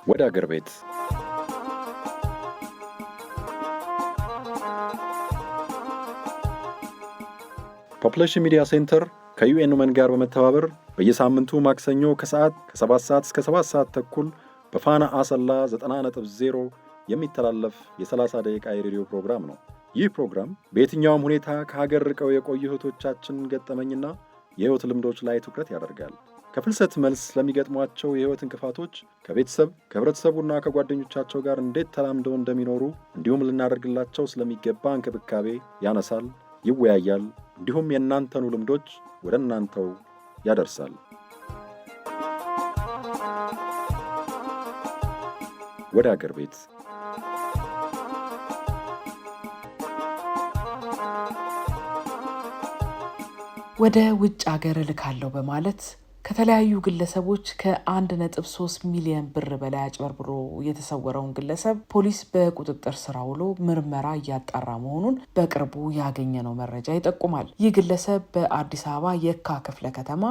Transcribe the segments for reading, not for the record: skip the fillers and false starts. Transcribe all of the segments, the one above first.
ወደ አገር ቤት ፖፑሌሽን ሚዲያ ሴንተር ከዩኤን ውመን ጋር በመተባበር በየሳምንቱ ማክሰኞ ከሰዓት ከ7 ሰዓት እስከ 7 ሰዓት ተኩል በፋና አሰላ 90.0 የሚተላለፍ የ30 ደቂቃ የሬዲዮ ፕሮግራም ነው። ይህ ፕሮግራም በየትኛውም ሁኔታ ከሀገር ርቀው የቆዩ እህቶቻችን ገጠመኝና የህይወት ልምዶች ላይ ትኩረት ያደርጋል። ከፍልሰት መልስ ለሚገጥሟቸው የህይወት እንቅፋቶች ከቤተሰብ ከህብረተሰቡና ከጓደኞቻቸው ጋር እንዴት ተላምደው እንደሚኖሩ እንዲሁም ልናደርግላቸው ስለሚገባ እንክብካቤ ያነሳል፣ ይወያያል፣ እንዲሁም የእናንተኑ ልምዶች ወደ እናንተው ያደርሳል። ወደ አገር ቤት ወደ ውጭ አገር ልካለው በማለት ከተለያዩ ግለሰቦች ከ1.3 ሚሊዮን ብር በላይ አጭበርብሮ የተሰወረውን ግለሰብ ፖሊስ በቁጥጥር ስር አውሎ ምርመራ እያጣራ መሆኑን በቅርቡ ያገኘነው መረጃ ይጠቁማል። ይህ ግለሰብ በአዲስ አበባ የካ ክፍለ ከተማ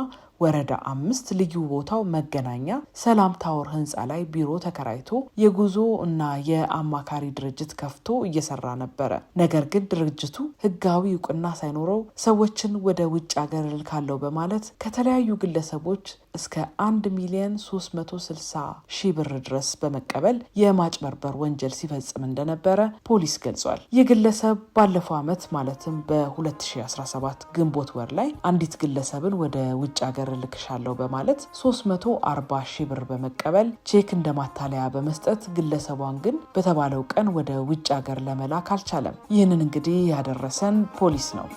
ወረዳ 5 ልዩ ቦታው መገናኛ ሰላም ታወር ህንፃ ላይ ቢሮ ተከራይቶ የጉዞ እና የአማካሪ ድርጅት ከፍቶ እየሰራ ነበረ። ነገር ግን ድርጅቱ ህጋዊ እውቅና ሳይኖረው ሰዎችን ወደ ውጭ ሀገር ልካለው በማለት ከተለያዩ ግለሰቦች እስከ 1,360,000 ብር ድረስ በመቀበል የማጭበርበር ወንጀል ሲፈጽም እንደነበረ ፖሊስ ገልጿል። ይህ ግለሰብ ባለፈው ዓመት ማለትም በ2017 ግንቦት ወር ላይ አንዲት ግለሰብን ወደ ውጭ ሀገር ልክሻለው በማለት 340,000 ብር በመቀበል ቼክ እንደማታለያ በመስጠት ግለሰቧን ግን በተባለው ቀን ወደ ውጭ ሀገር ለመላክ አልቻለም። ይህንን እንግዲህ ያደረሰን ፖሊስ ነው።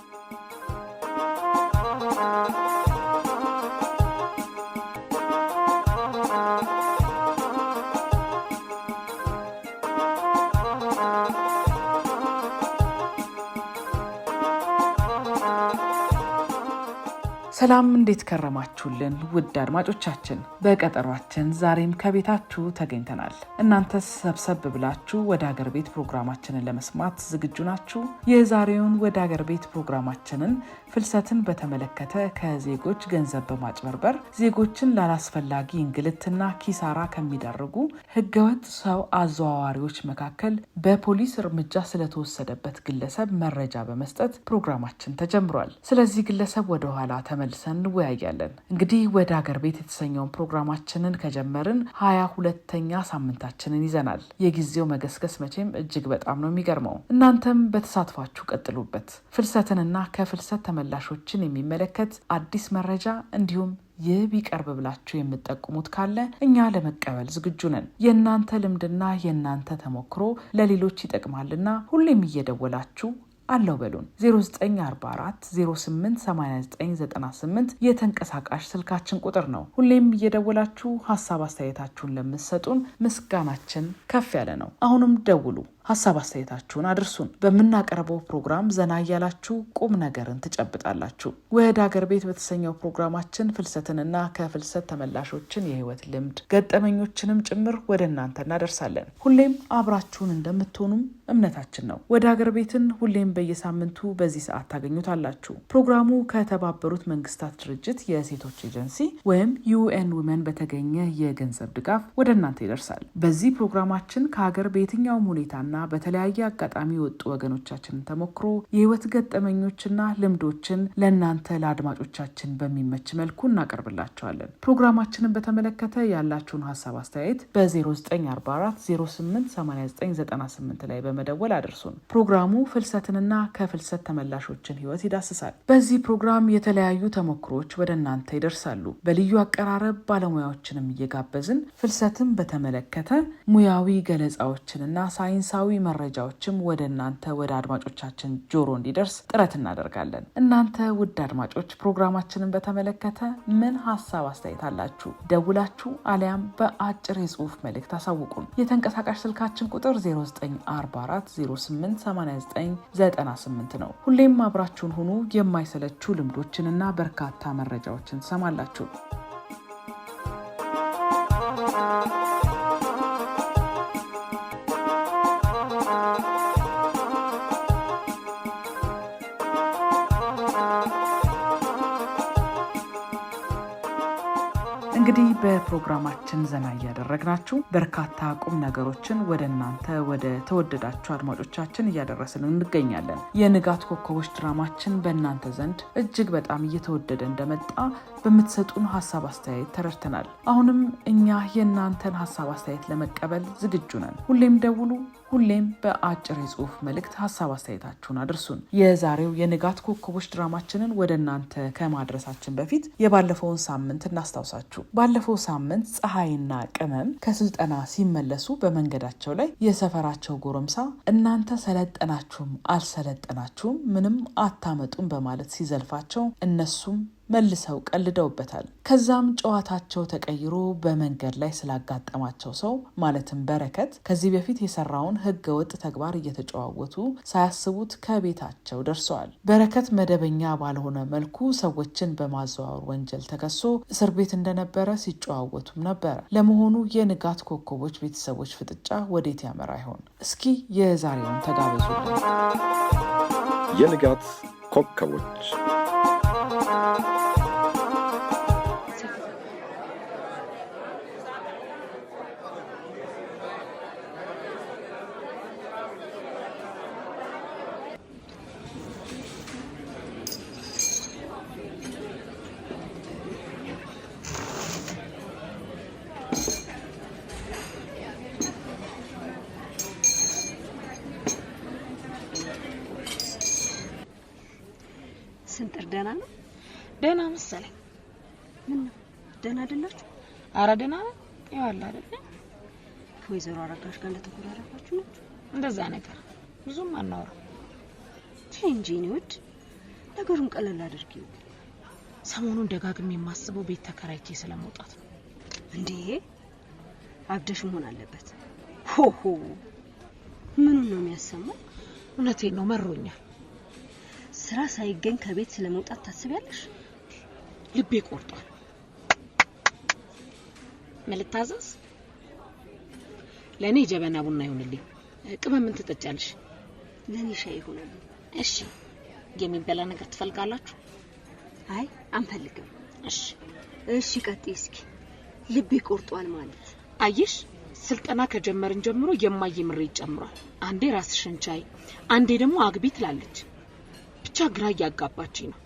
ሰላም እንዴት ከረማችሁልን ውድ አድማጮቻችን፣ በቀጠሯችን ዛሬም ከቤታችሁ ተገኝተናል። እናንተስ ሰብሰብ ብላችሁ ወደ ሀገር ቤት ፕሮግራማችንን ለመስማት ዝግጁ ናችሁ? የዛሬውን ወደ ሀገር ቤት ፕሮግራማችንን ፍልሰትን በተመለከተ ከዜጎች ገንዘብ በማጭበርበር ዜጎችን ላላስፈላጊ እንግልትና ኪሳራ ከሚዳርጉ ህገወጥ ሰው አዘዋዋሪዎች መካከል በፖሊስ እርምጃ ስለተወሰደበት ግለሰብ መረጃ በመስጠት ፕሮግራማችን ተጀምሯል። ስለዚህ ግለሰብ ወደ ኋላ ተመልሰን እንወያያለን። እንግዲህ ወደ ሀገር ቤት የተሰኘውን ፕሮግራማችንን ከጀመርን 22ኛ ሳምንታችንን ይዘናል። የጊዜው መገስገስ መቼም እጅግ በጣም ነው የሚገርመው። እናንተም በተሳትፏችሁ ቀጥሉበት። ፍልሰትንና ከፍልሰት ተመላሾችን የሚመለከት አዲስ መረጃ እንዲሁም ይህ ቢቀርብ ብላችሁ የምትጠቁሙት ካለ እኛ ለመቀበል ዝግጁ ነን። የእናንተ ልምድና የእናንተ ተሞክሮ ለሌሎች ይጠቅማልና ሁሌም እየደወላችሁ አለው በሉን። 0944 088998 የተንቀሳቃሽ ስልካችን ቁጥር ነው። ሁሌም እየደወላችሁ ሀሳብ አስተያየታችሁን ለምትሰጡን ምስጋናችን ከፍ ያለ ነው። አሁንም ደውሉ፣ ሀሳብ አስተያየታችሁን አድርሱን። በምናቀርበው ፕሮግራም ዘና እያላችሁ ቁም ነገርን ትጨብጣላችሁ። ወደ ሀገር ቤት በተሰኘው ፕሮግራማችን ፍልሰትንና ከፍልሰት ተመላሾችን የህይወት ልምድ ገጠመኞችንም ጭምር ወደ እናንተ እናደርሳለን። ሁሌም አብራችሁን እንደምትሆኑም እምነታችን ነው። ወደ ሀገር ቤትን ሁሌም በየሳምንቱ በዚህ ሰዓት ታገኙታላችሁ። ፕሮግራሙ ከተባበሩት መንግስታት ድርጅት የሴቶች ኤጀንሲ ወይም ዩኤን ውመን በተገኘ የገንዘብ ድጋፍ ወደ እናንተ ይደርሳል። በዚህ ፕሮግራማችን ከሀገር በየትኛውም ሁኔታና በተለያየ አጋጣሚ የወጡ ወገኖቻችንን ተሞክሮ የህይወት ገጠመኞችና ልምዶችን ለእናንተ ለአድማጮቻችን በሚመች መልኩ እናቀርብላቸዋለን። ፕሮግራማችንን በተመለከተ ያላችሁን ሀሳብ አስተያየት በ0944 088998 ላይ በመደወል አድርሱን። ፕሮግራሙ ፍልሰትንና ከፍልሰት ተመላሾችን ህይወት ይዳስሳል። በዚህ ፕሮግራም የተለያዩ ተሞክሮች ወደ እናንተ ይደርሳሉ። በልዩ አቀራረብ ባለሙያዎችንም እየጋበዝን ፍልሰትን በተመለከተ ሙያዊ ገለጻዎችንና ሳይንሳዊ መረጃዎችም ወደ እናንተ ወደ አድማጮቻችን ጆሮ እንዲደርስ ጥረት እናደርጋለን። እናንተ ውድ አድማጮች ፕሮግራማችንን በተመለከተ ምን ሀሳብ አስተያየት አላችሁ? ደውላችሁ አሊያም በአጭር የጽሁፍ መልእክት አሳውቁን። የተንቀሳቃሽ ስልካችን ቁጥር 0944 088998 ነው። ሁሌም አብራችሁን ሁኑ። የማይሰለቹ ልምዶችንና በርካታ መረጃዎችን ትሰማላችሁ። እንግዲህ በፕሮግራማችን ዘና ያደረግናችሁ በርካታ ቁም ነገሮችን ወደ እናንተ ወደ ተወደዳችሁ አድማጮቻችን እያደረስን እንገኛለን። የንጋት ኮከቦች ድራማችን በእናንተ ዘንድ እጅግ በጣም እየተወደደ እንደመጣ በምትሰጡን ሐሳብ አስተያየት ተረድተናል። አሁንም እኛ የእናንተን ሐሳብ አስተያየት ለመቀበል ዝግጁ ነን። ሁሌም ደውሉ፣ ሁሌም በአጭር የጽሁፍ መልእክት ሐሳብ አስተያየታችሁን አድርሱን። የዛሬው የንጋት ኮከቦች ድራማችንን ወደ እናንተ ከማድረሳችን በፊት የባለፈውን ሳምንት እናስታውሳችሁ። ባለፈው ሳምንት ፀሐይና ቅመም ከስልጠና ሲመለሱ በመንገዳቸው ላይ የሰፈራቸው ጎረምሳ እናንተ ሰለጠናችሁም አልሰለጠናችሁም ምንም አታመጡም በማለት ሲዘልፋቸው እነሱም መልሰው ቀልደውበታል። ከዛም ጨዋታቸው ተቀይሮ በመንገድ ላይ ስላጋጠማቸው ሰው ማለትም በረከት ከዚህ በፊት የሰራውን ህገወጥ ተግባር እየተጨዋወቱ ሳያስቡት ከቤታቸው ደርሰዋል። በረከት መደበኛ ባልሆነ መልኩ ሰዎችን በማዘዋወር ወንጀል ተከሶ እስር ቤት እንደነበረ ሲጨዋወቱም ነበር። ለመሆኑ የንጋት ኮከቦች ቤተሰቦች ፍጥጫ ወዴት ያመራ ይሆን? እስኪ የዛሬውን ተጋበዙልን። የንጋት ኮከቦች ስንጥር ደህና ነው? ደህና መሰለኝ። ምን ነው ደህና አይደላችሁ? ኧረ ደህና ነው። ያው አይደል ከወይዘሮ አረጋሽ ጋር እንደተቆራረጣችሁ ነው? እንደዛ ነገር ብዙም አናወራ እንጂ ነው። ነገሩን ቀለል አድርጊው። ሰሞኑን ደጋግሜ የማስበው ቤት ተከራይቼ ስለመውጣት ነው። እንዴ አብደሽ መሆን አለበት። ሆሆ ምኑን ነው የሚያሰማው? እውነቴን ነው፣ መሮኛል። ስራ ሳይገኝ ከቤት ስለመውጣት ታስቢያለሽ? ልቤ ቆርጧል። መልታዘዝ ለኔ ጀበና ቡና ይሁንልኝ። ቅመም ምን ትጠጫለሽ? ለኔ ሻይ ይሁንልኝ። እሺ። የሚበላ ነገር ትፈልጋላችሁ? አይ አንፈልግም። እሺ እሺ፣ ቀጥይ እስኪ። ልቤ ቆርጧል ማለት አየሽ፣ ስልጠና ከጀመርን ጀምሮ የማይ ምሬት ጨምሯል። አንዴ ራስሽን ቻይ፣ አንዴ ደግሞ አግቢ ትላለች። ብቻ ግራ ያጋባችኝ ነው።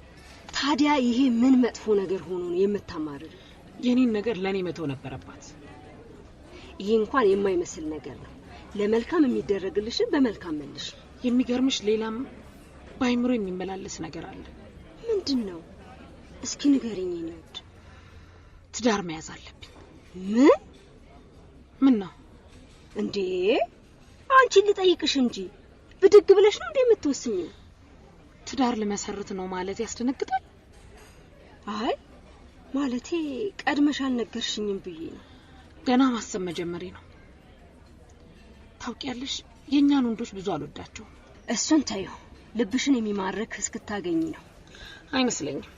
ታዲያ ይሄ ምን መጥፎ ነገር ሆኖ ነው የምታማርር? የኔን ነገር ለኔ መተው ነበረባት። ይሄ እንኳን የማይመስል ነገር ነው። ለመልካም የሚደረግልሽን በመልካም መልሽ። የሚገርምሽ ሌላም ባይምሮ የሚመላለስ ነገር አለ። ምንድነው? እስኪ ንገሪኝ። ነውድ ትዳር መያዝ አለብኝ። ምን ነው እንዴ? አንቺ ልጠይቅሽ እንጂ ብድግ ብለሽ ነው እንዴ የምትወስኚው? ትዳር ለመሰረት ነው ማለት ያስደነግጣል። አይ ማለቴ ቀድመሽ አልነገርሽኝም ብዬ ነው። ገና ማሰብ መጀመሪያ ነው። ታውቂያለሽ፣ የኛን ወንዶች ብዙ አልወዳቸው። እሱን ታዩ፣ ልብሽን የሚማርክ እስክታገኝ ነው። አይመስለኝም።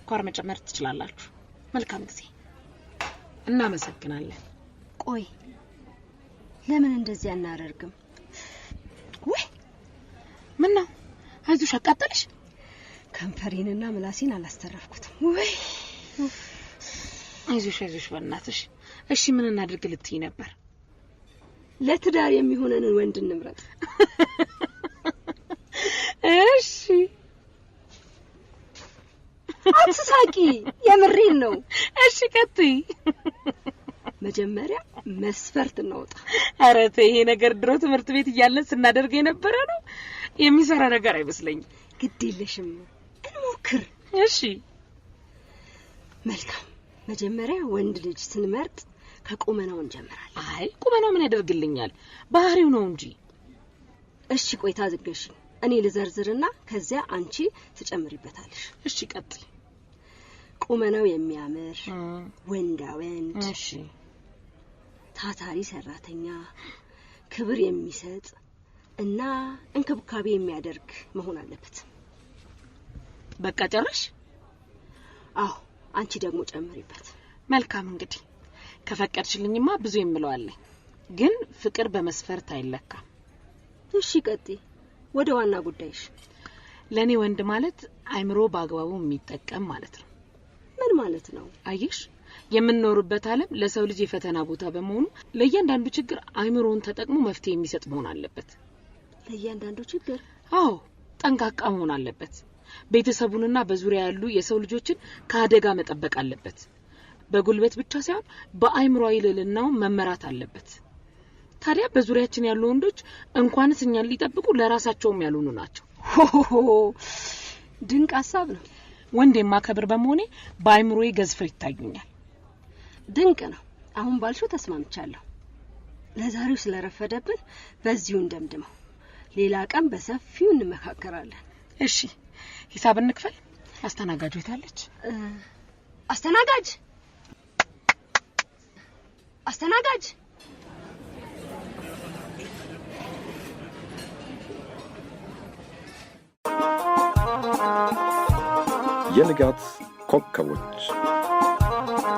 ኳር መጨመር ትችላላችሁ። መልካም ጊዜ። እናመሰግናለን። ቆይ ለምን እንደዚህ አናደርግም? ወይ ምን ነው? አይዞሽ፣ አቃጠለሽ። ከንፈሬንና ምላሴን አላስተረፍኩትም። ወይ አይዞሽ በእናትሽ። እሺ ምን እናድርግ ልትይ ነበር? ለትዳር የሚሆነንን ወንድ እንምረጥ። እሺ አትሳቂ፣ የምሬን ነው። እሺ ቀጥይ። መጀመሪያ መስፈርት እናውጣ። ኧረ ተይ፣ ይሄ ነገር ድሮ ትምህርት ቤት እያለን ስናደርግ የነበረ ነው። የሚሰራ ነገር አይመስለኝም። ግድ የለሽም፣ እንሞክር። እሺ መልካም። መጀመሪያ ወንድ ልጅ ስንመርጥ ከቁመናው እንጀምራለን። አይ ቁመናው ምን ያደርግልኛል? ባህሪው ነው እንጂ። እሺ ቆይታ ዝገሽ፣ እኔ ልዘርዝርና ከዚያ አንቺ ትጨምሪበታለሽ። እሺ ቀጥይ። ቁመናው የሚያምር ወንዳ ወንድ፣ እሺ ታታሪ ሰራተኛ፣ ክብር የሚሰጥ እና እንክብካቤ የሚያደርግ መሆን አለበት። በቃ ጨርሽ? አዎ፣ አንቺ ደግሞ ጨምሪበት። መልካም። እንግዲህ ከፈቀድሽልኝማ ብዙ የምለዋለኝ፣ ግን ፍቅር በመስፈርት አይለካም። እሺ ቀጥይ፣ ወደ ዋና ጉዳይሽ። ለኔ ወንድ ማለት አይምሮ ባግባቡ የሚጠቀም ማለት ነው። ምን ማለት ነው? አየሽ የምንኖርበት ዓለም ለሰው ልጅ የፈተና ቦታ በመሆኑ ለእያንዳንዱ ችግር አይምሮውን ተጠቅሞ መፍትሄ የሚሰጥ መሆን አለበት። ለእያንዳንዱ ችግር? አዎ ጠንቃቃ መሆን አለበት። ቤተሰቡንና በዙሪያ ያሉ የሰው ልጆችን ከአደጋ መጠበቅ አለበት። በጉልበት ብቻ ሳይሆን በአይምሮአዊ ልዕልናው መመራት አለበት። ታዲያ በዙሪያችን ያሉ ወንዶች እንኳንስ እኛን ሊጠብቁ ለራሳቸውም ያልሆኑ ናቸው። ድንቅ ሐሳብ ነው። ወንድ የማከብር በመሆኔ በአይምሮዬ ገዝፈው ይታዩኛል። ድንቅ ነው። አሁን ባልሽው ተስማምቻለሁ። ለዛሬው ስለረፈደብን በዚሁ እንደምድመው። ሌላ ቀን በሰፊው እንመካከራለን። እሺ ሂሳብ እንክፈል። አስተናጋጁ የታለች? አስተናጋጅ አስተናጋጅ የንጋት ኮከቦች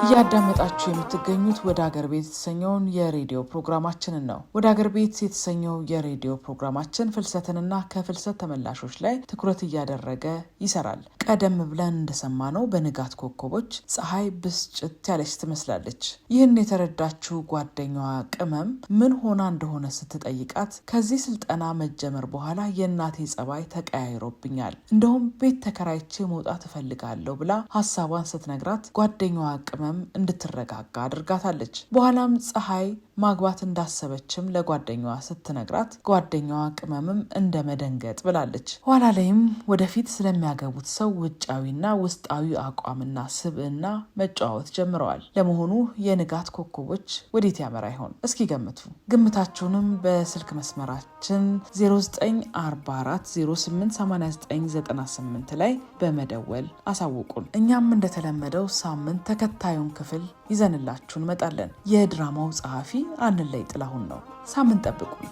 እያዳመጣችሁ የምትገኙት ወደ ሀገር ቤት የተሰኘውን የሬዲዮ ፕሮግራማችንን ነው። ወደ ሀገር ቤት የተሰኘው የሬዲዮ ፕሮግራማችን ፍልሰትንና ከፍልሰት ተመላሾች ላይ ትኩረት እያደረገ ይሰራል። ቀደም ብለን እንደሰማነው በንጋት ኮከቦች ፀሐይ ብስጭት ያለች ትመስላለች። ይህን የተረዳችው ጓደኛዋ ቅመም ምን ሆና እንደሆነ ስትጠይቃት ከዚህ ስልጠና መጀመር በኋላ የእናቴ ጸባይ ተቀያይሮብኛል፣ እንደውም ቤት ተከራይቼ መውጣት እፈልጋለሁ ብላ ሀሳቧን ስትነግራት ጓደኛዋ ቅመም እንድትረጋጋ አድርጋታለች። በኋላም ፀሐይ ማግባት እንዳሰበችም ለጓደኛዋ ስትነግራት ጓደኛዋ ቅመምም እንደ መደንገጥ ብላለች። ኋላ ላይም ወደፊት ስለሚያገቡት ሰው ውጫዊና ውስጣዊ አቋምና ስብዕና መጫወት ጀምረዋል። ለመሆኑ የንጋት ኮከቦች ወዴት ያመራ ይሆን? እስኪ ገምቱ። ግምታችሁንም በስልክ መስመራችን 0944088998 ላይ በመደወል አሳውቁን። እኛም እንደተለመደው ሳምንት ተከታዩን ክፍል ይዘንላችሁ እንመጣለን። የድራማው ጸሐፊ አንለይ ጥላሁን ነው። ሳምንት ጠብቁን።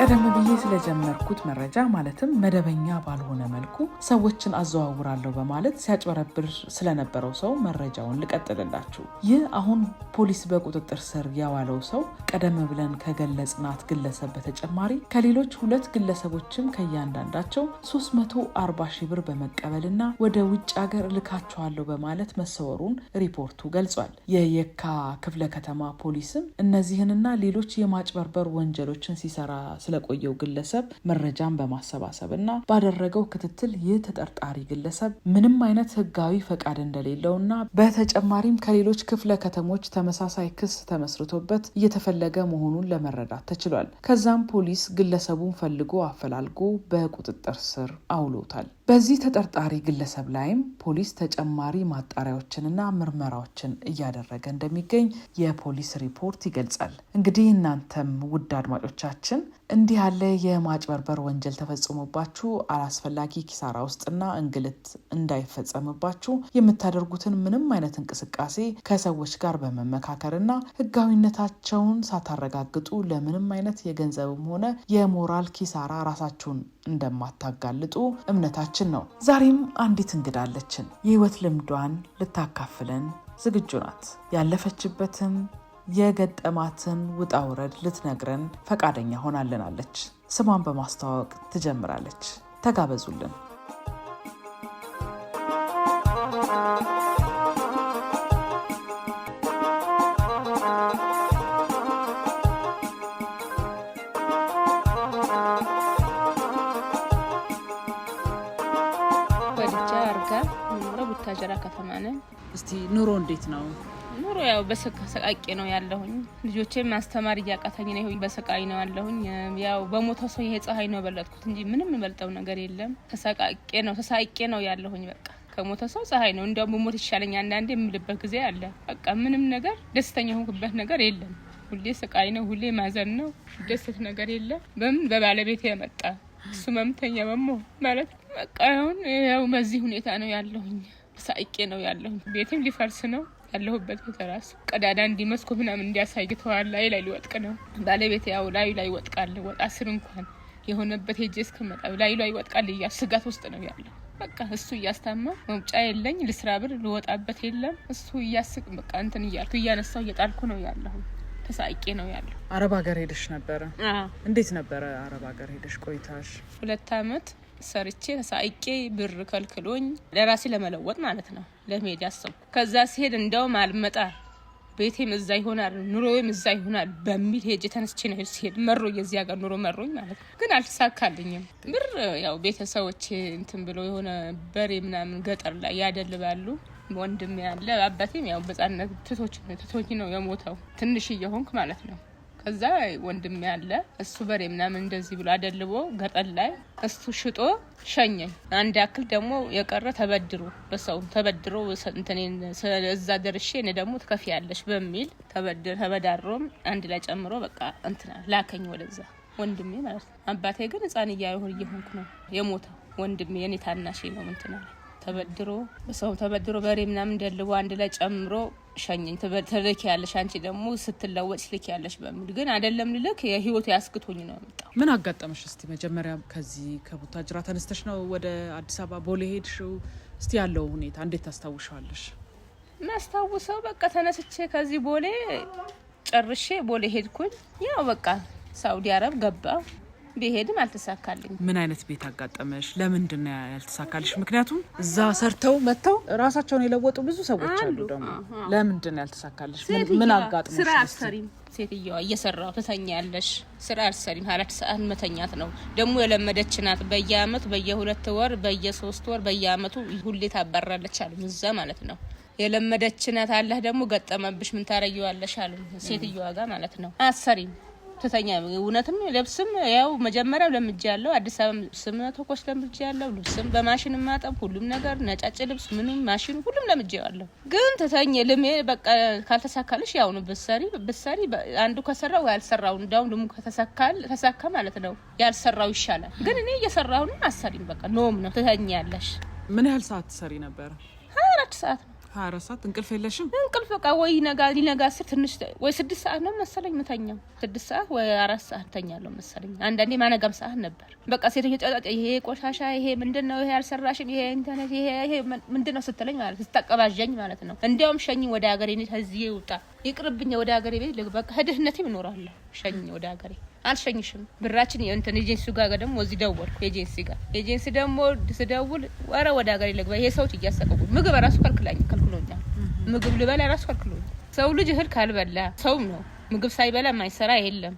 ቀደም ብዬ ስለጀመርኩት መረጃ ማለትም መደበኛ ባልሆነ መልኩ ሰዎችን አዘዋውራለሁ በማለት ሲያጭበረብር ስለነበረው ሰው መረጃውን ልቀጥልላችሁ። ይህ አሁን ፖሊስ በቁጥጥር ስር ያዋለው ሰው ቀደም ብለን ከገለጽናት ግለሰብ በተጨማሪ ከሌሎች 2 ግለሰቦችም ከእያንዳንዳቸው 340 ሺህ ብር በመቀበልና ወደ ውጭ ሀገር ልካቸዋለሁ በማለት መሰወሩን ሪፖርቱ ገልጿል። የየካ ክፍለ ከተማ ፖሊስም እነዚህንና ሌሎች የማጭበርበር ወንጀሎችን ሲሰራ ስለቆየው ግለሰብ መረጃን በማሰባሰብ እና ባደረገው ክትትል ይህ ተጠርጣሪ ግለሰብ ምንም አይነት ሕጋዊ ፈቃድ እንደሌለውና በተጨማሪም ከሌሎች ክፍለ ከተሞች ተመሳሳይ ክስ ተመስርቶበት እየተፈለገ መሆኑን ለመረዳት ተችሏል። ከዛም ፖሊስ ግለሰቡን ፈልጎ አፈላልጎ በቁጥጥር ስር አውሎታል። በዚህ ተጠርጣሪ ግለሰብ ላይም ፖሊስ ተጨማሪ ማጣሪያዎችንና ምርመራዎችን እያደረገ እንደሚገኝ የፖሊስ ሪፖርት ይገልጻል። እንግዲህ እናንተም ውድ አድማጮቻችን እንዲህ ያለ የማጭበርበር ወንጀል ተፈጽሞባችሁ አላስፈላጊ ኪሳራ ውስጥና እንግልት እንዳይፈጸምባችሁ የምታደርጉትን ምንም አይነት እንቅስቃሴ ከሰዎች ጋር በመመካከርና ሕጋዊነታቸውን ሳታረጋግጡ ለምንም አይነት የገንዘብም ሆነ የሞራል ኪሳራ ራሳችሁን እንደማታጋልጡ እምነታችን ነው። ዛሬም አንዲት እንግዳለችን የህይወት ልምዷን ልታካፍለን ዝግጁ ናት። ያለፈችበትን የገጠማትን ውጣ ውረድ ልትነግረን ፈቃደኛ ሆናልናለች። ስሟን በማስተዋወቅ ትጀምራለች። ተጋበዙልን። ቡታጀራ ከተማ ነን። እስቲ ኑሮ እንዴት ነው? ኑሮ ያው በሰቃቂ ነው ያለሁኝ። ልጆቼን ማስተማር እያቃተኝ ነው። ይሁን በሰቃይ ነው ያለሁኝ። ያው በሞተ ሰው ይሄ ፀሐይ ነው በለጥኩት እንጂ ምንም የምበልጠው ነገር የለም። ተሳቄ ነው ያለሁኝ። በቃ ከሞተ ሰው ፀሐይ ነው። እንደውም ሞት ይሻለኝ አንዳንዴ የምልበት ጊዜ አለ። በቃ ምንም ነገር ደስተኛ ሆንኩበት ነገር የለም። ሁሌ ስቃይ ነው፣ ሁሌ ማዘን ነው። ደስት ነገር የለም። በምን በባለቤት የመጣ እሱ መምተኛ በመሆን ማለት በቃ አሁን ያው በዚህ ሁኔታ ነው ያለሁኝ። ሳይቄ ነው ያለሁኝ። ቤቴም ሊፈርስ ነው ያለሁበት። በተራስ ቀዳዳ እንዲመስኮ ምናምን እንዲያሳይተዋል ላይ ሊወጥቅ ነው። ባለቤት ያው ላይ ወጥቃል። ወጣ ስር እንኳን የሆነበት ሄጄ እስከመጣ ላይ ይወጥቃል ስጋት ውስጥ ነው ያለው። በቃ እሱ እያስታማ መውጫ የለኝ ልስራ ብር ልወጣበት የለም እሱ እያስቅ በቃ እንትን እያልኩ እያነሳው እየጣልኩ ነው ያለው። ተሳይቄ ነው ያለው። አረብ ሀገር ሄደሽ ነበር? እንዴት ነበር አረብ ሀገር ሄደሽ ቆይታሽ? 2 አመት ሰርቼ ተሳይቄ ብር ከልክሎኝ ለራሴ ለመለወጥ ማለት ነው ለመሄድ ያሰብኩ። ከዛ ሲሄድ እንደውም አልመጣ ቤቴም እዛ ይሆናል ኑሮዬም እዛ ይሆናል በሚል ሄጄ ተነስቼ ነው ሲሄድ መሮኝ የዚያ ጋር ኑሮ መሮኝ ማለት ነው። ግን አልተሳካልኝም። ብር ያው ቤተሰቦች እንትን ብሎ የሆነ በሬ ምናምን ገጠር ላይ ያደልባሉ። ወንድም ያለ አባቴም ያው በጻነት ትቶኝ ነው የሞተው ትንሽ እየሆንኩ ማለት ነው። ከዛ ወንድም ያለ እሱ በሬ ምናምን እንደዚህ ብሎ አደልቦ ገጠር ላይ እሱ ሽጦ ሸኘኝ። አንድ ያክል ደግሞ የቀረ ተበድሮ በሰው ተበድሮ እንተኔን እዛ ደርሼ እኔ ደግሞ ትከፍያለሽ በሚል ተበዳሮም አንድ ላይ ጨምሮ በቃ እንትና ላከኝ ወደዛ ወንድሜ ማለት ነው። አባቴ ግን ህፃን እየሆንኩ ነው የሞተው። ወንድሜ የኔ ታናሽ ነው እንትና ተበድሮ በሰው ተበድሮ በሬ ምናምን ደልቦ አንድ ላይ ጨምሮ ሸኘኝ። ትልኪያለሽ አንቺ ደግሞ ስትለወጥ ትልኪያለሽ በሚል ግን አይደለም ልልክ የህይወት ያስክቶኝ ነው የመጣው። ምን አጋጠመሽ? እስቲ መጀመሪያ ከዚህ ከቡታጅራ ተነስተሽ ነው ወደ አዲስ አበባ ቦሌ ሄድሽው? እስቲ ያለው ሁኔታ እንዴት ታስታውሻለሽ? ማስታውሰው በቃ ተነስቼ ከዚህ ቦሌ ጨርሼ ቦሌ ሄድኩኝ። ያው በቃ ሳውዲ አረብ ገባ ቢሄድም አልተሳካልኝ። ምን አይነት ቤት አጋጠመሽ? ለምንድን ነው ያልተሳካልሽ? ምክንያቱም እዛ ሰርተው መተው ራሳቸውን የለወጡ ብዙ ሰዎች አሉ። ደግሞ ለምንድን ነው ያልተሳካልሽ? ምን አጋጥመሽ? ስራ አሰሪም ሴትዮዋ እየሰራው ትተኛለሽ። ስራ አሰሪም 4 ሰዓት መተኛት ነው። ደግሞ የለመደች ናት። በየአመቱ በየ2 ወር በየ3 ወር በየአመቱ ሁሌ ታባራለች አሉ እዛ ማለት ነው። የለመደች ናት። አላህ ደግሞ ገጠመብሽ ምን ታረጊዋለሽ አሉ ሴትዮዋ ጋር ማለት ነው። አሰሪም ተተኛ እውነትም ልብስም ያው መጀመሪያው ለምጄ ያለው አዲስ አበባ ልብስም ተኮስ ለምጄ ያለው ልብስም በማሽን ማጠብ ሁሉም ነገር ነጫጭ ልብስ ምንም ማሽኑ ሁሉም ለምጄ ያለው ግን ተተኛ ለምን በቃ ካልተሳካልሽ ያው ነው በሰሪ አንዱ ከሰራው ያልሰራው እንዳውም ደሞ ተሳካ ማለት ነው። ያልሰራው ይሻላል። ግን እኔ እየሰራው ነው። አሰሪም በቃ ኖም ነው ተተኛለሽ። ምን ያህል ሰዓት ትሰሪ ነበር? 24 ሰዓት 24 ሰዓት እንቅልፍ የለሽም? እንቅልፍ በቃ ወይ ሊነጋ ሲል ትንሽ ወይ 6 ሰዓት ነው መሰለኝ መተኛው 6 ሰዓት ወይ 4 ሰዓት ተኛለሁ መሰለኝ። አንዳንዴ ማነጋም ሰዓት ነበር። በቃ ሴት ይሄ ቆሻሻ ይሄ ምንድነው ይሄ አልሰራሽም ይሄ ኢንተርኔት ይሄ ምንድነው ስትለኝ ማለት ተጠቀባጀኝ ማለት ነው። እንዲያውም ሸኝ ወደ ሀገሬ እኔ ከዚህ ይውጣ ይቅርብኝ ወደ ሀገሬ ቤት በቃ ህድህነቴም እኖራለሁ። ሸኝ ወደ ሀገሬ አልሸኝሽም ብራችን የእንትን ኤጀንሲ ጋር ደግሞ እዚህ ደወልኩ ኤጀንሲ ደግሞ ስደውል ወረ ወደ ሀገሬ ልግባ ይሄ ሰዎች እያሰቀቁ ምግብ ራሱ ከልክሎኛል። ምግብ ልበላ ራሱ ከልክሎኛል። ሰው ልጅ እህል ካልበላ ሰው ነው ምግብ ሳይበላ ማይሰራ የለም።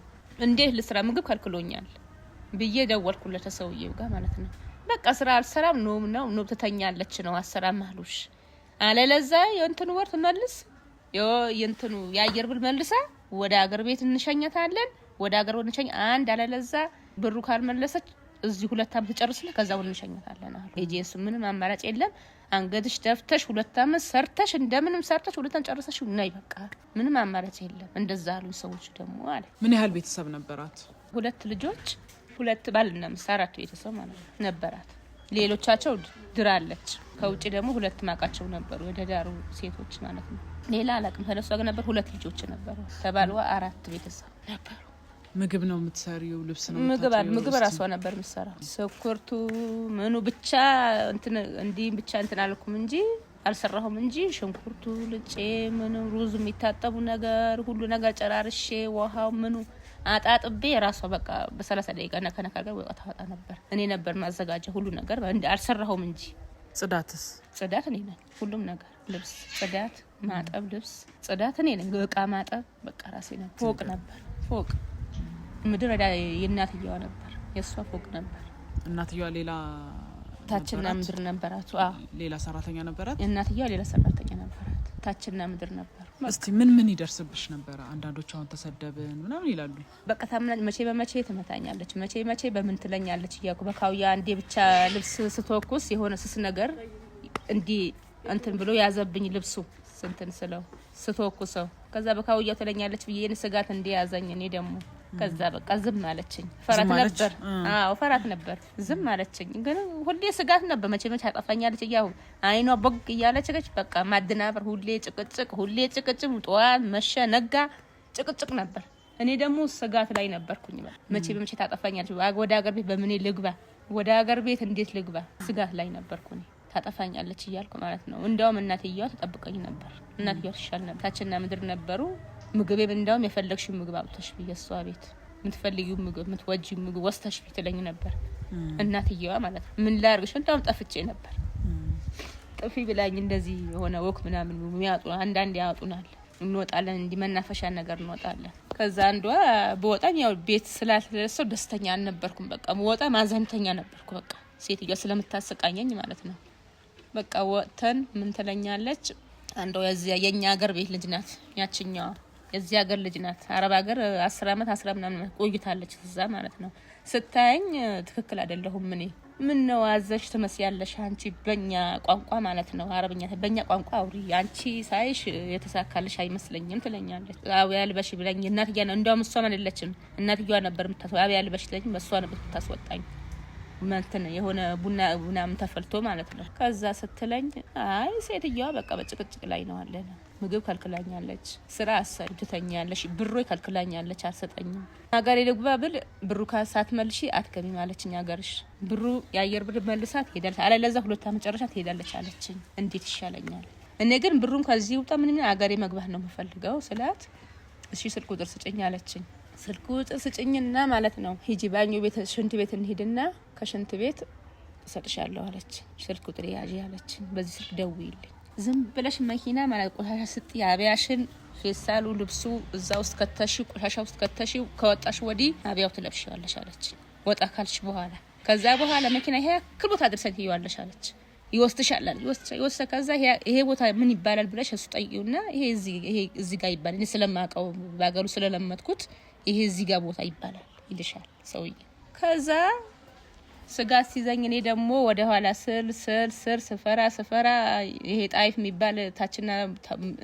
እንዴት ልስራ ምግብ ከልክሎኛል ብዬ ደወልኩለት ሰውዬው ጋር ማለት ነው። በቃ ስራ አልሰራም ነው ተተኛለች ነው አሰራም አሉሽ አለለዛ የእንትኑ ወር ትመልስ የእንትኑ የአየር ብል መልሳ ወደ ሀገር ቤት እንሸኛታለን ወደ ሀገር ወንቸኝ አንድ አለለዛ ብሩ ካልመለሰች እዚህ 2 አመት ተጨርስልህ ከዛው እንሸኛታለን አሉ። ኤጀንሲ ምንም አማራጭ የለም። አንገትሽ ደፍተሽ 2 አመት ሰርተሽ እንደምንም ሰርተሽ 2 አመት ጨርሰሽ ነይ በቃ ምንም አማራጭ የለም። እንደዛ አሉ ሰዎች ደግሞ አለ። ምን ያህል ቤተሰብ ነበራት? 2 ልጆች 2 ባልና ሚስት 4 ቤተሰብ ማለት ነው ነበራት። ሌሎቻቸው ድራለች። ከውጪ ደግሞ 2 ማቃቸው ነበሩ የዳሩ ሴቶች ማለት ነው። ሌላ አላቅም ከነሱ ጋር ነበር 2 ልጆች ነበሩ። ተባልዋ 4 ቤተሰብ ነበሩ። ምግብ ነው የምትሰሪው? ልብስ ነው ምግብ ራሷ ነበር የምትሰራው። ስኳርቱ ምኑ ብቻ ብቻ አልኩም እንጂ አልሰራሁም እንጂ ሽንኩርቱ ልጬ ምኑ ሩዝ የሚታጠቡ ነገር ሁሉ ነገር ጨራርሼ ውሃው ምኑ አጣጥቤ ራሷ በቃ በ30 ደቂቃ ነከነካ ጋር ወጣ ታወጣ ነበር። እኔ ነበር ማዘጋጀ ሁሉ ነገር አልሰራሁም እንጂ። ጽዳት እኔ ነኝ። ሁሉም ነገር ልብስ ጽዳት፣ ማጠብ፣ ልብስ ጽዳት እኔ ነኝ። እቃ ማጠብ በቃ ራሴ ነኝ። ፎቅ ምድር የእናትየዋ ነበር የሷ ፎቅ ነበር። እናትየዋ ሌላ ታችና ምድር ነበራት። ሌላ ሰራተኛ ነበራት። እናትየዋ ሌላ ሰራተኛ ነበራት። ታችና ምድር ነበር። እስቲ ምን ይደርስብሽ ነበር? አንዳንዶች አሁን ተሰደብን ምናምን ይላሉ። በቃ ታምናለች። መቼ በመቼ ትመታኛለች፣ መቼ በምን ትለኛለች እያልኩ በካውያ አንዴ ብቻ ልብስ ስትወኩስ የሆነ ስስ ነገር እንዲህ እንትን ብሎ ያዘብኝ ልብሱ ስንትን ስለው ስትወኩሰው ከዛ በካውያ ትለኛለች ብዬ ስጋት እንዲያዘኝ እኔ ደግሞ ከዛ በቃ ዝም አለችኝ። ፈራት ነበር ዝም አለችኝ። ግን ሁሌ ስጋት ነበር። መቼ አጠፋኛለች እያው አይኗ ቦግ እያለች በቃ ማድናበር ሁሌ ጭቅጭቅ ጠዋት መሸ ነጋ ጭቅጭቅ ነበር። እኔ ደግሞ ስጋት ላይ ነበርኩኝ። መቼ በመቼ ታጠፋኛለች፣ ወደ ሀገር ቤት በምን ልግባ፣ ወደ ሀገር ቤት እንዴት ልግባ፣ ስጋት ላይ ነበርኩኝ። ታጠፋኛለች እያልኩ ማለት ነው። እንደውም እናትየዋ ተጠብቀኝ ነበር። እናትየዋ ትሻል ነበር። ታችና ምድር ነበሩ። ምግቤ እንደውም የፈለግሽው ምግብ አውጥተሽ በየሷ ቤት የምትፈልጊው ምግብ የምትወጂው ምግብ ወስተሽ ፊትለኝ ነበር እናትየዋ ማለት ነው። ምን ላርግሽ እንደውም ጠፍቼ ነበር። ጥፊ ብላኝ እንደዚህ የሆነ ወክ ምናምን የሚያጡ አንዳንድ ያወጡናል። እንወጣለን እንዲ መናፈሻ ነገር እንወጣለን። ከዛ አንዷ በወጣኝ ያው ቤት ስላልተደረሰው ደስተኛ አልነበርኩም። በቃ በወጣ ማዘንተኛ ነበርኩ። በቃ ሴትዮዋ ስለምታሰቃየኝ ማለት ነው። በቃ ወጥተን ምን ትለኛለች አንዷ የኛ ሀገር ቤት ልጅ ናት። ያችኛዋ የዚህ ሀገር ልጅ ናት። አረብ ሀገር 10 አመት 10 ምናምን ቆይታለች እዛ ማለት ነው። ስታየኝ ትክክል አይደለሁም። ምን ነው አዘሽ ትመስያለሽ አንቺ በእኛ ቋንቋ ማለት ነው። አረብኛ በእኛ ቋንቋ አውሪ አንቺ ሳይሽ የተሳካልሽ አይመስለኝም ትለኛለች። አው ያልበሽ ብለኝ እናትያ ነው እንደውም እሷ ማለለችም እናትየዋ ነበር የምታስወጣኝ። አው ያልበሽ ለኝ በሷ ነበር የምታስወጣኝ። ማንተነ የሆነ ቡናም ተፈልቶ ማለት ነው። ከዛ ስትለኝ አይ ሴትዮዋ በቃ በጭቅጭቅ ላይ ነው አለና ምግብ ከልክላኛለች፣ ስራ አሰድተኛለች፣ ብሩ ከልክላኛለች፣ አልሰጠኝም። ሀገሬ ልግባ ብል ብሩ ካሳት መልሺ አትገቢም አለችኝ። ሀገርሽ ብሩ የአየር ብር መልሳት ሄዳለች አለ። ለዛ 2 አመት ጨረሻ ትሄዳለች አለችኝ። እንዴት ይሻለኛል? እኔ ግን ብሩን ከዚህ ውጣ ምን ሀገሬ መግባት ነው የምፈልገው ስላት እሺ ስልክ ቁጥር ስጭኝ አለችኝ። ስልክ ቁጥር ስጭኝና ማለት ነው ሂጂ ባኞ ቤት ሽንት ቤት እንሂድና ከሽንት ቤት ሰጥሻለሁ አለች። ስልክ ቁጥር ያዢ አለችኝ። በዚህ ስልክ ደውይልኝ። ዝም ብለሽ መኪና ማለት ቆሻሻ ስጥ ያቢያሽን ፌሳሉ ልብሱ እዛ ውስጥ ከተሽ ቆሻሻ ውስጥ ከተሽ ከወጣሽ ወዲ አቢያው ትለብሽዋለሽ አለች። ወጣ ካልሽ በኋላ ከዛ በኋላ መኪና ይሄ ክሉ ታድርሰኝ ይዋለሽ አለች። ይወስድሻል ይወስድ ከዛ ይሄ ቦታ ምን ይባላል ብለሽ እሱ ጠይቂውና ይሄ እዚህ ጋር ይባላል እኔ ስለማቀው ባገሩ ስለለመድኩት ይሄ እዚህ ጋር ቦታ ይባላል ይልሻል ሰውዬ። ከዛ ስጋት ሲዘኝ እኔ ደግሞ ወደ ኋላ ስል ስፈራ ይሄ ጣይፍ የሚባል ታችና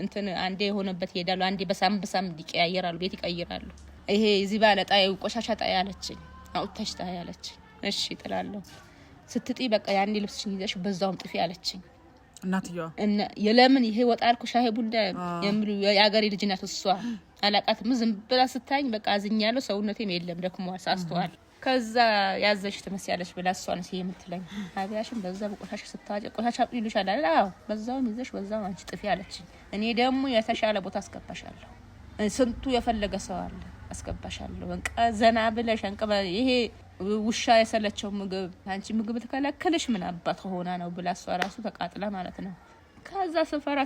እንትን አንዴ የሆነበት ይሄዳሉ። አንዴ በሳምንት ይቀያየራሉ፣ ቤት ይቀይራሉ። ይሄ እዚህ ባለ ጣይ ቆሻሻ ጣይ አለችኝ። አውጥተሽ ጣይ አለችኝ። እሺ ጥላለሁ። ስትጢ በቃ ያኔ ልብስሽን ይዘሽ በዛውም ጥፊ አለችኝ እናትየዋ። የለምን ይሄ ወጣል ኮሻሄ ቡንዳ የሚሉ የአገሬ ልጅ ናት እሷ። አላቃትም። ዝም ብላ ስታኝ በቃ አዝኛለሁ። ሰውነቴም የለም ደክሟል፣ ሳስተዋል። ከዛ ያዘሽ ትመስያለሽ ብላ እሷን ሲይ የምትለኝ አቢያሽን በዛ በቆሻሻ ስታጭ ቆሻሻ ይሉሻል አይደል? አዎ በዛው ይዘሽ በዛው አንቺ ጥፊ አለችኝ። እኔ ደግሞ የተሻለ ቦታ አስገባሻለሁ፣ ስንቱ የፈለገ ሰው አለ አስገባሻለሁ። በቃ ዘና ብለሽ አንቀባ ይሄ ውሻ የሰለቸው ምግብ አንቺ ምግብ ተከለከለሽ ምን አባት ሆና ነው ብላ እሷ ራሱ ተቃጥላ ማለት ነው። ከዛ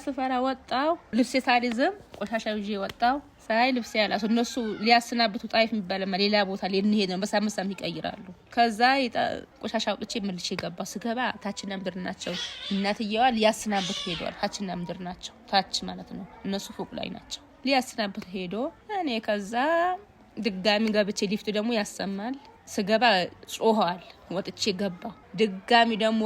ስፈራ ወጣው ልብሴ ሳልይዝም ቆሻሻ ይዤ ወጣው። ሳይ ልብሴ ያላሱ እነሱ ሊያስናብቱ ጣይፍ የሚባል ሌላ ቦታ ልንሄድ ነው በሳምንት ይቀይራሉ። ከዛ ቆሻሻ አውጥቼ መልሼ ገባሁ። ስገባ ታችና ምድር ናቸው። እናትየዋ ሊያስናብቱ ሄደዋል። ታችና ምድር ናቸው፣ ታች ማለት ነው። እነሱ ፎቅ ላይ ናቸው። ሊያስናብቱ ሄዶ እኔ ከዛ ድጋሚ ገብቼ ሊፍት ደግሞ ያሰማል። ስገባ ጾኸዋል። ወጥቼ ገባሁ። ድጋሚ ደግሞ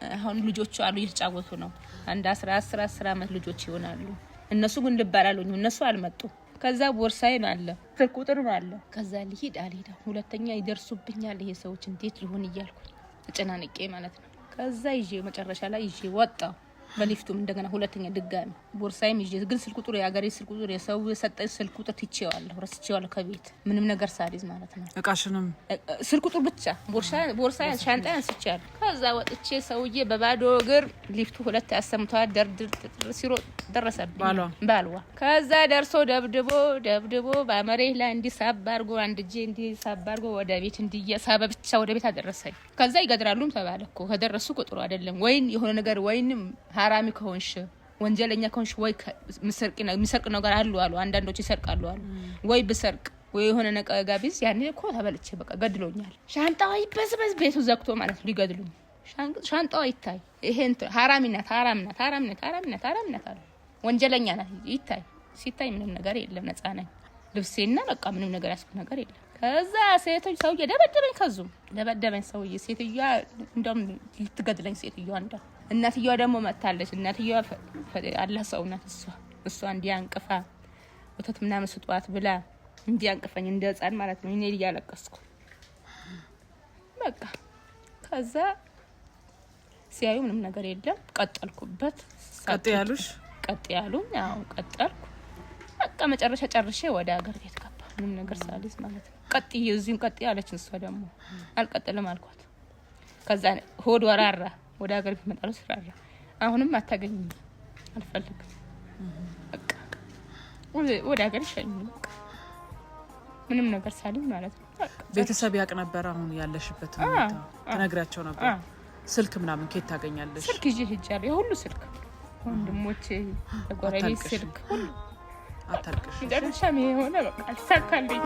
አሁን ልጆቹ አሉ እየተጫወቱ ነው። አንድ 10 አመት ልጆች ይሆናሉ። እነሱ ግን ልባላሉ እነሱ አልመጡ። ከዛ ቦርሳዬን አለ ስልክ ቁጥርም አለ። ከዛ ልሂድ አልሄድም። ሁለተኛ ይደርሱብኛል ይሄ ሰዎች እንዴት ሊሆን እያልኩ ተጨናንቄ ማለት ነው። ከዛ ይዤ መጨረሻ ላይ ይዤ ወጣሁ። በሊፍቱም እንደገና ሁለተኛ ድጋሚ ቦርሳዬም ይዤ ግን ስልክ ቁጥር የአገሬ ስልክ ቁጥር የሰው የሰጠኝ ስልክ ቁጥር ትቼዋለሁ፣ ረስቼዋለሁ ከቤት ምንም ነገር ሳልይዝ ማለት ነው። እቃሽንም ስልክ ቁጥር ብቻ ቦርሳዬን ሻንጣዬን አንስቻለሁ። ከዛ ወጥቼ ሰውዬ በባዶ እግር ሊፍቱ ሁለት ያሰምቷል። ደርድር ሲሮ ደረሰብኝ ባልዋ። ከዛ ደርሶ ደብድቦ በመሬት ላይ እንዲሳብ አድርጎ አንድ እጄ እንዲሳብ አድርጎ ወደ ቤት እንዲያሳበ ብቻ ወደ ቤት አደረሰኝ። ከዛ ይገድራሉም ተባለ እኮ ከደረሱ ቁጥሩ አይደለም ወይን የሆነ ነገር ወይንም ሀራሚ ከሆንሽ ወንጀለኛ ከሆንሽ ወይ ሚሰርቅ ነገር አሉ አንዳንዶች ይሰርቃሉ አሉ ወይ ብሰርቅ ወይ የሆነ ነገር ጋቢዝ ያኔ እኮ ተበልቼ በቃ ገድሎኛል። ሻንጣው ይበስበስ ቤቱ ዘግቶ ማለት ሊገድሉኝ ሻንጣው ይታይ ይሄን ሀራሚ ናት አሉ ወንጀለኛ ናት ይታይ ሲታይ ምንም ነገር የለም ነፃ ነኝ ልብሴና በቃ ምንም ነገር ያስኩ ነገር የለም። ከዛ ሴቶች ሰውዬ ደበደበኝ ሰውዬ ሴትዮዋ እንደውም ልትገድለኝ ሴትዮዋ እንደ እናትየዋ ደግሞ መታለች። እናትየዋ አላህ ሰው ናት እሷ እንዲያንቅፋ ወተት ምናምን ስጧት ብላ እንዲያንቅፈኝ እንደ ህፃን ማለት ነው። እኔ እያለቀስኩ በቃ ከዛ ሲያዩ ምንም ነገር የለም። ቀጠልኩበት። ቀጥ ያሉኝ አዎ ቀጠልኩ። በቃ መጨረሻ ጨርሼ ወደ ሀገር ቤት ገባሁ። ምንም ነገር ሳልይዝ ማለት ነው። ቀጥዬ እዚህም ቀጥዬ አለችኝ። እሷ ደግሞ አልቀጥልም አልኳት። ከዛ ሆድ ወራራ ወደ ሀገር ቤት መጣሁ ስራራ። አሁንም አታገኝም አልፈልግም በቃ ወደ ሀገር ሸኝ በቃ ምንም ነገር ሳልይዝ ማለት ነው። ቤተሰብ ያቅ ነበር አሁን ያለሽበት ሁኔታ ተነግራቸው ነበር? ስልክ ምናምን ከየት ታገኛለሽ? ስልክ ይዤ ሄጃለሁ። የሁሉ ስልክ ወንድሞቼ የጎረቤት ስልክ ሁሉ አታልቅሽ። ደረሻም የሆነ በቃ አልሳካልኝ።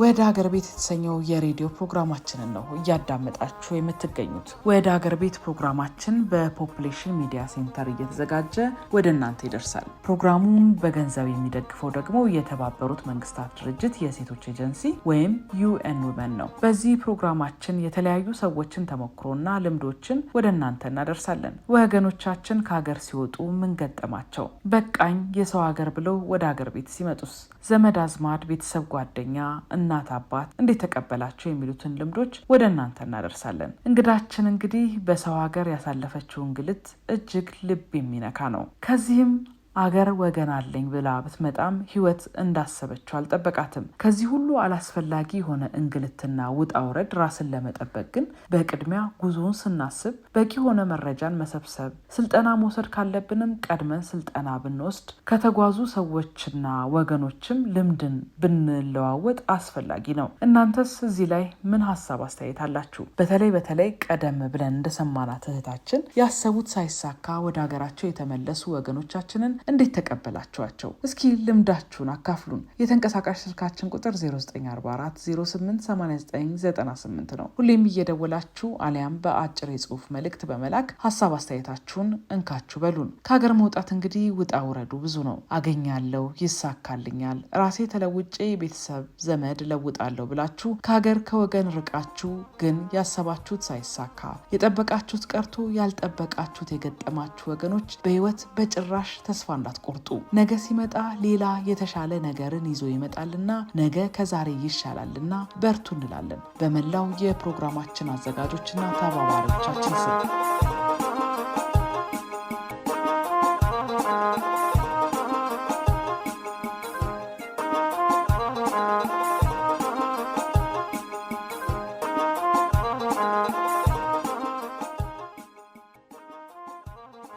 ወደ ሀገር ቤት የተሰኘው የሬዲዮ ፕሮግራማችንን ነው እያዳመጣችሁ የምትገኙት። ወደ ሀገር ቤት ፕሮግራማችን በፖፑሌሽን ሚዲያ ሴንተር እየተዘጋጀ ወደ እናንተ ይደርሳል። ፕሮግራሙን በገንዘብ የሚደግፈው ደግሞ የተባበሩት መንግስታት ድርጅት የሴቶች ኤጀንሲ ወይም UN Women ነው። በዚህ ፕሮግራማችን የተለያዩ ሰዎችን ተሞክሮና ልምዶችን ወደ እናንተ እናደርሳለን። ወገኖቻችን ከሀገር ሲወጡ ምን ገጠማቸው? በቃኝ የሰው ሀገር ብለው ወደ ሀገር ቤት ሲመጡስ? ዘመድ አዝማድ፣ ቤተሰብ፣ ጓደኛ፣ እናት አባት እንዴት ተቀበላቸው የሚሉትን ልምዶች ወደ እናንተ እናደርሳለን። እንግዳችን እንግዲህ በሰው ሀገር ያሳለፈችው እንግልት እጅግ ልብ የሚነካ ነው። ከዚህም አገር ወገን አለኝ ብላ ብትመጣም ህይወት እንዳሰበችው አልጠበቃትም። ከዚህ ሁሉ አላስፈላጊ የሆነ እንግልትና ውጣ ውረድ ራስን ለመጠበቅ ግን በቅድሚያ ጉዞውን ስናስብ በቂ የሆነ መረጃን መሰብሰብ፣ ስልጠና መውሰድ ካለብንም ቀድመን ስልጠና ብንወስድ፣ ከተጓዙ ሰዎችና ወገኖችም ልምድን ብንለዋወጥ አስፈላጊ ነው። እናንተስ እዚህ ላይ ምን ሀሳብ አስተያየት አላችሁ? በተለይ ቀደም ብለን እንደሰማናት እህታችን ያሰቡት ሳይሳካ ወደ ሀገራቸው የተመለሱ ወገኖቻችንን እንዴት ተቀበላችኋቸው? እስኪ ልምዳችሁን አካፍሉን። የተንቀሳቃሽ ስልካችን ቁጥር 0944088998 ነው። ሁሌም እየደወላችሁ አሊያም በአጭር የጽሁፍ መልእክት በመላክ ሀሳብ አስተያየታችሁን እንካችሁ በሉን። ከሀገር መውጣት እንግዲህ ውጣ ውረዱ ብዙ ነው። አገኛለሁ፣ ይሳካልኛል፣ ራሴ ተለውጬ ቤተሰብ ዘመድ ለውጣለሁ ብላችሁ ከሀገር ከወገን ርቃችሁ ግን ያሰባችሁት ሳይሳካ የጠበቃችሁት ቀርቶ ያልጠበቃችሁት የገጠማችሁ ወገኖች በህይወት በጭራሽ ተስፋ እንዳትቆርጡ። ነገ ሲመጣ ሌላ የተሻለ ነገርን ይዞ ይመጣልና ነገ ከዛሬ ይሻላልና በርቱ እንላለን በመላው የፕሮግራማችን አዘጋጆችና ተባባሪዎቻችን ስም።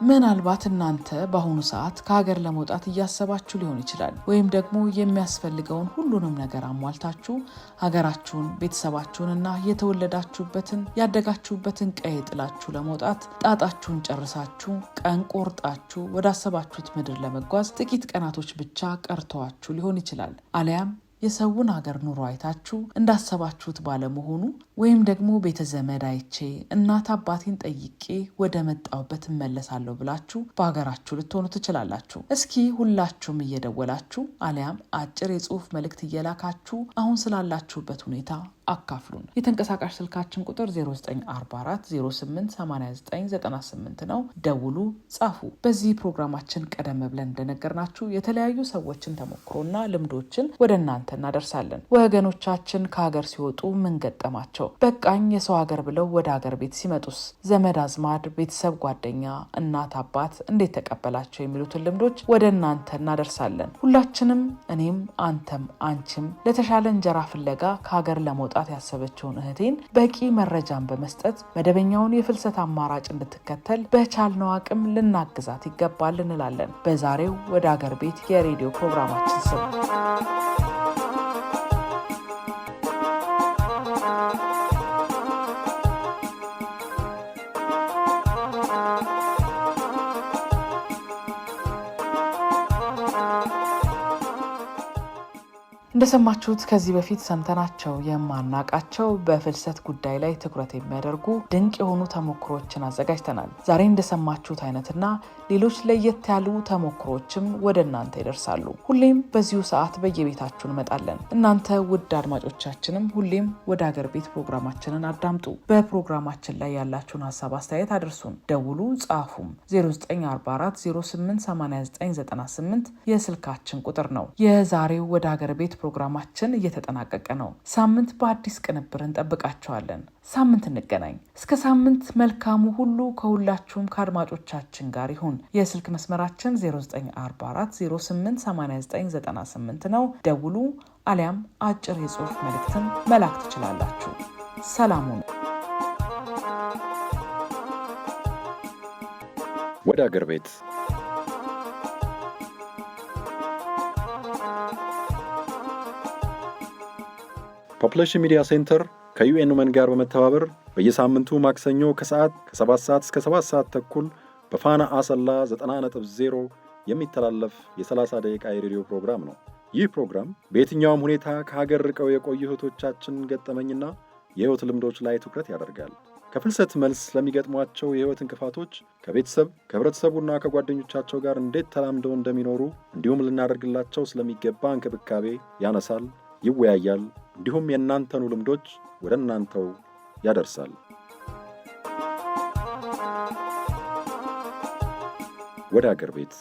ምናልባት እናንተ በአሁኑ ሰዓት ከሀገር ለመውጣት እያሰባችሁ ሊሆን ይችላል። ወይም ደግሞ የሚያስፈልገውን ሁሉንም ነገር አሟልታችሁ ሀገራችሁን፣ ቤተሰባችሁንና የተወለዳችሁበትን ያደጋችሁበትን ቀይ ጥላችሁ ለመውጣት ጣጣችሁን ጨርሳችሁ ቀን ቆርጣችሁ ወዳሰባችሁት ምድር ለመጓዝ ጥቂት ቀናቶች ብቻ ቀርተዋችሁ ሊሆን ይችላል። አሊያም የሰውን ሀገር ኑሮ አይታችሁ እንዳሰባችሁት ባለመሆኑ ወይም ደግሞ ቤተዘመድ አይቼ እናት አባቴን ጠይቄ ወደ መጣሁበት እመለሳለሁ ብላችሁ በሀገራችሁ ልትሆኑ ትችላላችሁ። እስኪ ሁላችሁም እየደወላችሁ አሊያም አጭር የጽሁፍ መልእክት እየላካችሁ አሁን ስላላችሁበት ሁኔታ አካፍሉን። የተንቀሳቃሽ ስልካችን ቁጥር 0944088998 ነው። ደውሉ፣ ጻፉ። በዚህ ፕሮግራማችን ቀደም ብለን እንደነገርናችሁ የተለያዩ ሰዎችን ተሞክሮና ልምዶችን ወደ እናንተ እናደርሳለን። ወገኖቻችን ከሀገር ሲወጡ ምን ገጠማቸው? በቃኝ የሰው ሀገር ብለው ወደ ሀገር ቤት ሲመጡስ? ዘመድ አዝማድ፣ ቤተሰብ፣ ጓደኛ፣ እናት አባት እንዴት ተቀበላቸው የሚሉትን ልምዶች ወደ እናንተ እናደርሳለን። ሁላችንም እኔም፣ አንተም፣ አንቺም ለተሻለ እንጀራ ፍለጋ ከሀገር ለመውጣት ያሰበችውን እህቴን በቂ መረጃን በመስጠት መደበኛውን የፍልሰት አማራጭ እንድትከተል በቻልነው አቅም ልናግዛት ይገባል እንላለን በዛሬው ወደ ሀገር ቤት የሬዲዮ ፕሮግራማችን ስም። እንደሰማችሁት ከዚህ በፊት ሰምተናቸው የማናቃቸው በፍልሰት ጉዳይ ላይ ትኩረት የሚያደርጉ ድንቅ የሆኑ ተሞክሮችን አዘጋጅተናል። ዛሬ እንደሰማችሁት አይነትና ሌሎች ለየት ያሉ ተሞክሮችም ወደ እናንተ ይደርሳሉ። ሁሌም በዚሁ ሰዓት በየቤታችሁ እንመጣለን። እናንተ ውድ አድማጮቻችንም ሁሌም ወደ ሀገር ቤት ፕሮግራማችንን አዳምጡ። በፕሮግራማችን ላይ ያላችሁን ሀሳብ አስተያየት አድርሱን። ደውሉ፣ ጻፉም። 0944088998 የስልካችን ቁጥር ነው። የዛሬው ወደ ሀገር ቤት ፕሮግራማችን እየተጠናቀቀ ነው። ሳምንት በአዲስ ቅንብር እንጠብቃቸዋለን። ሳምንት እንገናኝ። እስከ ሳምንት መልካሙ ሁሉ ከሁላችሁም ከአድማጮቻችን ጋር ይሁን። የስልክ መስመራችን 0944088998 ነው። ደውሉ አሊያም አጭር የጽሑፍ መልእክትን መላክ ትችላላችሁ። ሰላሙን ወደ አገር ቤት ፖፑሌሽን ሚዲያ ሴንተር ከዩኤን ውመን ጋር በመተባበር በየሳምንቱ ማክሰኞ ከሰዓት ከ7 ሰዓት እስከ 7 ሰዓት ተኩል በፋና አሰላ 90.0 የሚተላለፍ የ30 ደቂቃ የሬዲዮ ፕሮግራም ነው። ይህ ፕሮግራም በየትኛውም ሁኔታ ከሀገር ርቀው የቆዩ እህቶቻችን ገጠመኝና የህይወት ልምዶች ላይ ትኩረት ያደርጋል። ከፍልሰት መልስ ለሚገጥሟቸው የህይወት እንቅፋቶች ከቤተሰብ ከህብረተሰቡና ከጓደኞቻቸው ጋር እንዴት ተላምደው እንደሚኖሩ እንዲሁም ልናደርግላቸው ስለሚገባ እንክብካቤ ያነሳል፣ ይወያያል። እንዲሁም የእናንተኑ ልምዶች ወደ እናንተው ያደርሳል። ወደ አገር ቤት